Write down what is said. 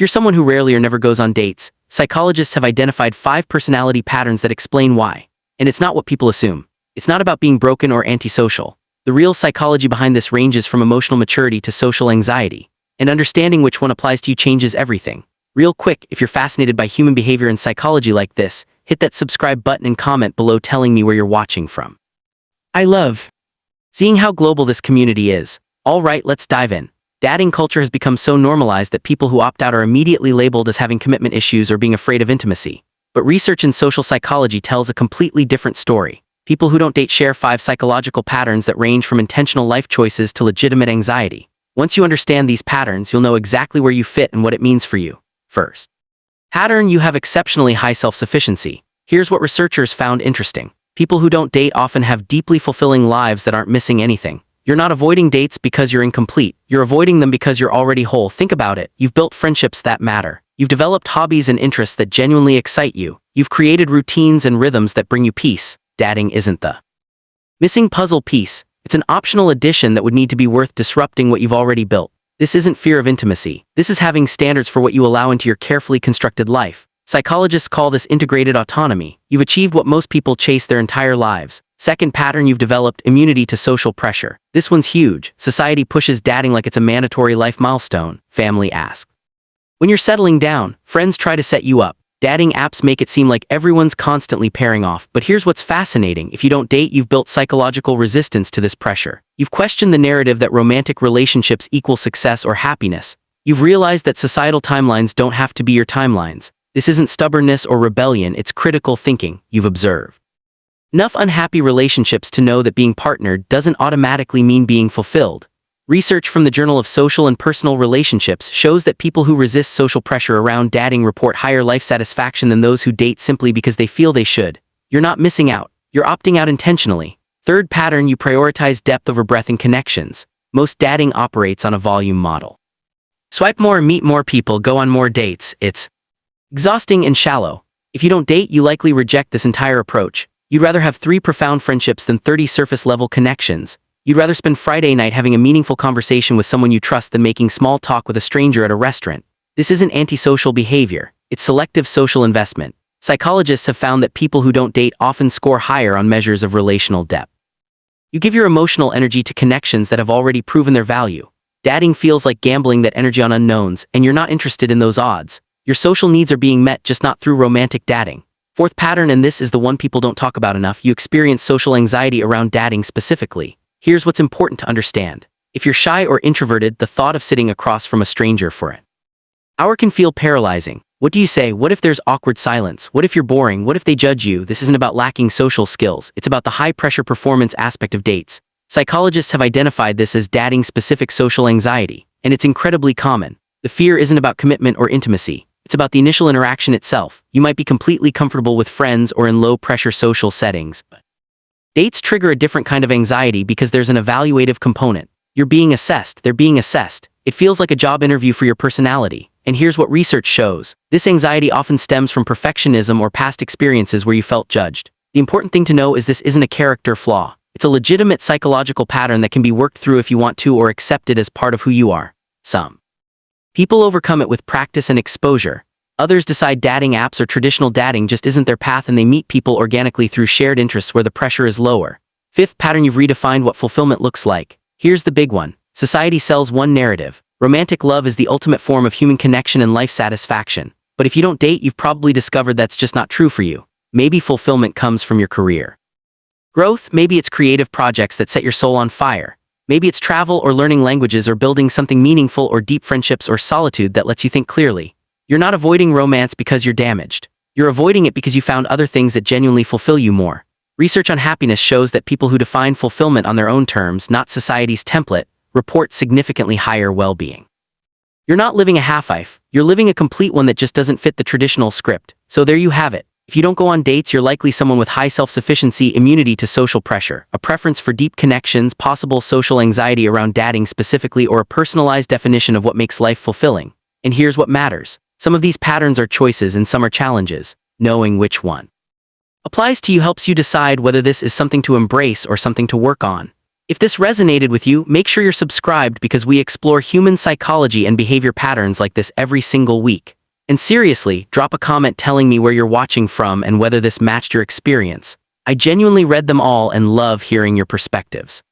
you're someone who rarely or never goes on dates, psychologists have identified 5 personality patterns that explain why. And it's not what people assume. It's not about being broken or antisocial. The real psychology behind this ranges from emotional maturity to social anxiety. And understanding which one applies to you changes everything. Real quick, if you're fascinated by human behavior and psychology like this, hit that subscribe button and comment below telling me where you're watching from. I love seeing how global this community is. Alright, let's dive in. Dating culture has become so normalized that people who opt out are immediately labeled as having commitment issues or being afraid of intimacy. But research in social psychology tells a completely different story. People who don't date share 5 psychological patterns that range from intentional life choices to legitimate anxiety. Once you understand these patterns, you'll know exactly where you fit and what it means for you. First pattern: you have exceptionally high self-sufficiency. Here's what researchers found interesting. People who don't date often have deeply fulfilling lives that aren't missing anything. You're not avoiding dates because you're incomplete. You're avoiding them because you're already whole. Think about it. You've built friendships that matter. You've developed hobbies and interests that genuinely excite you. You've created routines and rhythms that bring you peace. Dating isn't the missing puzzle piece. It's an optional addition that would need to be worth disrupting what you've already built. This isn't fear of intimacy. This is having standards for what you allow into your carefully constructed life. Psychologists call this integrated autonomy. You've achieved what most people chase their entire lives. Second pattern: you've developed immunity to social pressure. This one's huge. Society pushes dating like it's a mandatory life milestone. Family asks when you're settling down. Friends try to set you up. Dating apps make it seem like everyone's constantly pairing off. But here's what's fascinating. If you don't date, you've built psychological resistance to this pressure. You've questioned the narrative that romantic relationships equal success or happiness. You've realized that societal timelines don't have to be your timelines. This isn't stubbornness or rebellion, it's critical thinking. You've observed enough unhappy relationships to know that being partnered doesn't automatically mean being fulfilled. Research from the Journal of Social and Personal Relationships shows that people who resist social pressure around dating report higher life satisfaction than those who date simply because they feel they should. You're not missing out. You're opting out intentionally. Third pattern: you prioritize depth over breadth in connections. Most dating operates on a volume model. Swipe more, meet more people, go on more dates. It's exhausting and shallow. If you don't date, you likely reject this entire approach. You'd rather have 3 profound friendships than 30 surface-level connections. You'd rather spend Friday night having a meaningful conversation with someone you trust than making small talk with a stranger at a restaurant. This isn't antisocial behavior. It's selective social investment. Psychologists have found that people who don't date often score higher on measures of relational depth. You give your emotional energy to connections that have already proven their value. Dating feels like gambling that energy on unknowns, and you're not interested in those odds. Your social needs are being met, just not through romantic dating. Fourth pattern, and this is the one people don't talk about enough: you experience social anxiety around dating specifically. Here's what's important to understand. If you're shy or introverted, the thought of sitting across from a stranger for an hour can feel paralyzing. What do you say? What if there's awkward silence? What if you're boring? What if they judge you? This isn't about lacking social skills. It's about the high-pressure performance aspect of dates. Psychologists have identified this as dating-specific social anxiety, and it's incredibly common. The fear isn't about commitment or intimacy. It's about the initial interaction itself. You might be completely comfortable with friends or in low-pressure social settings, but dates trigger a different kind of anxiety because there's an evaluative component. You're being assessed. They're being assessed. It feels like a job interview for your personality. And here's what research shows. This anxiety often stems from perfectionism or past experiences where you felt judged. The important thing to know is this isn't a character flaw. It's a legitimate psychological pattern that can be worked through if you want to, or accepted as part of who you are. Some people overcome it with practice and exposure. Others decide dating apps or traditional dating just isn't their path, and they meet people organically through shared interests where the pressure is lower. Fifth pattern: you've redefined what fulfillment looks like. Here's the big one. Society sells one narrative. Romantic love is the ultimate form of human connection and life satisfaction. But if you don't date, you've probably discovered that's just not true for you. Maybe fulfillment comes from your career growth. Maybe it's creative projects that set your soul on fire. Maybe it's travel or learning languages or building something meaningful, or deep friendships or solitude that lets you think clearly. You're not avoiding romance because you're damaged. You're avoiding it because you found other things that genuinely fulfill you more. Research on happiness shows that people who define fulfillment on their own terms, not society's template, report significantly higher well-being. You're not living a half-life. You're living a complete one that just doesn't fit the traditional script. So there you have it. If you don't go on dates, you're likely someone with high self-sufficiency, immunity to social pressure, a preference for deep connections, possible social anxiety around dating specifically, or a personalized definition of what makes life fulfilling. And here's what matters. Some of these patterns are choices and some are challenges. Knowing which one applies to you helps you decide whether this is something to embrace or something to work on. If this resonated with you, make sure you're subscribed because we explore human psychology and behavior patterns like this every single week. And seriously, drop a comment telling me where you're watching from and whether this matched your experience. I genuinely read them all and love hearing your perspectives.